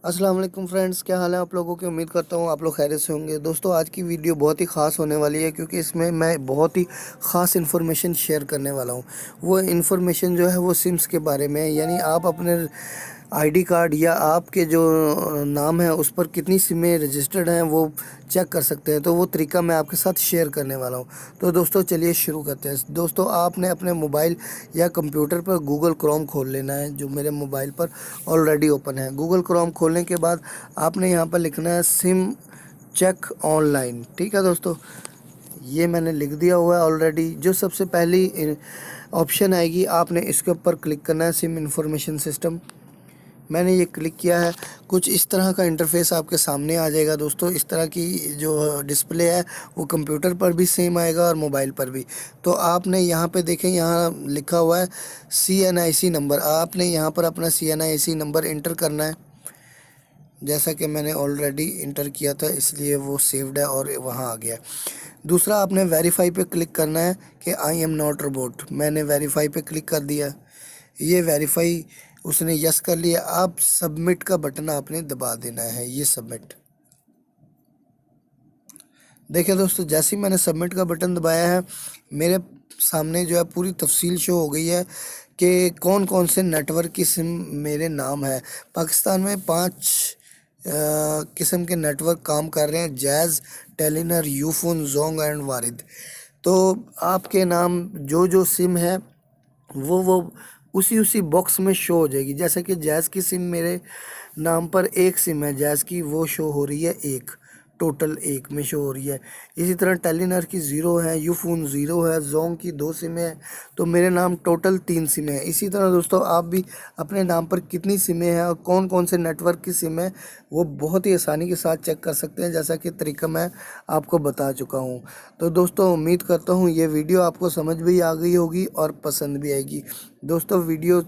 अस्सलाम वालेकुम फ्रेंड्स, क्या हाल है आप लोगों की। उम्मीद करता हूँ आप लोग खैरियत से होंगे। दोस्तों आज की वीडियो बहुत ही ख़ास होने वाली है क्योंकि इसमें मैं बहुत ही ख़ास इन्फॉर्मेशन शेयर करने वाला हूँ। वो इन्फॉर्मेशन जो है वो सिम्स के बारे में है, यानी आप अपने आईडी कार्ड या आपके जो नाम है उस पर कितनी सिमें रजिस्टर्ड हैं वो चेक कर सकते हैं। तो वो तरीका मैं आपके साथ शेयर करने वाला हूँ। तो दोस्तों चलिए शुरू करते हैं। दोस्तों आपने अपने मोबाइल या कंप्यूटर पर गूगल क्रोम खोल लेना है, जो मेरे मोबाइल पर ऑलरेडी ओपन है। गूगल क्रोम खोलने के बाद आपने यहाँ पर लिखना है सिम चेक ऑनलाइन। ठीक है दोस्तों, ये मैंने लिख दिया हुआ है ऑलरेडी। जो सबसे पहली ऑप्शन आएगी आपने इसके ऊपर क्लिक करना है, सिम इंफॉर्मेशन सिस्टम। मैंने ये क्लिक किया है। कुछ इस तरह का इंटरफेस आपके सामने आ जाएगा दोस्तों। इस तरह की जो डिस्प्ले है वो कंप्यूटर पर भी सेम आएगा और मोबाइल पर भी। तो आपने यहाँ पे देखें, यहाँ लिखा हुआ है CNIC नंबर। आपने यहाँ पर अपना CNIC नंबर इंटर करना है, जैसा कि मैंने ऑलरेडी इंटर किया था इसलिए वो सेव्ड है और वहाँ आ गया। दूसरा आपने वेरीफाई पे क्लिक करना है कि आई एम नॉट रोबोट। मैंने वेरीफाई पे क्लिक कर दिया। ये वेरीफाई उसने यस कर लिया। अब सबमिट का बटन आपने दबा देना है, ये सबमिट। देखिए दोस्तों, जैसे ही मैंने सबमिट का बटन दबाया है मेरे सामने जो है पूरी तफसील शो हो गई है कि कौन कौन से नेटवर्क की सिम मेरे नाम है। पाकिस्तान में 5 किस्म के नेटवर्क काम कर रहे हैं: जैज़, टेलीनर, यूफोन, जोंग एंड वारिद। तो आपके नाम जो जो सिम है वो उसी उसी बॉक्स में शो हो जाएगी। जैसे कि जैज़ की सिम मेरे नाम पर एक सिम है जैज़ की, वो शो हो रही है एक, टोटल एक में शो हो रही है। इसी तरह टेलीनर की 0 है, यूफोन 0 है, जोंग की 2 सिमें हैं, तो मेरे नाम टोटल 3 सिमें हैं। इसी तरह दोस्तों आप भी अपने नाम पर कितनी सिमें हैं और कौन कौन से नेटवर्क की सिम है वो बहुत ही आसानी के साथ चेक कर सकते हैं, जैसा कि तरीका मैं आपको बता चुका हूँ। तो दोस्तों उम्मीद करता हूँ ये वीडियो आपको समझ भी आ गई होगी और पसंद भी आएगी। दोस्तों video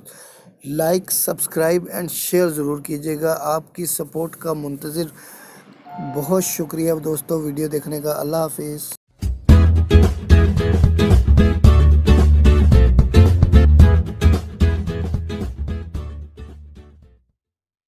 like, subscribe and share ज़रूर कीजिएगा। आपकी सपोर्ट का मुंतज़िर। बहुत शुक्रिया दोस्तों वीडियो देखने का। अल्लाह हाफिज़।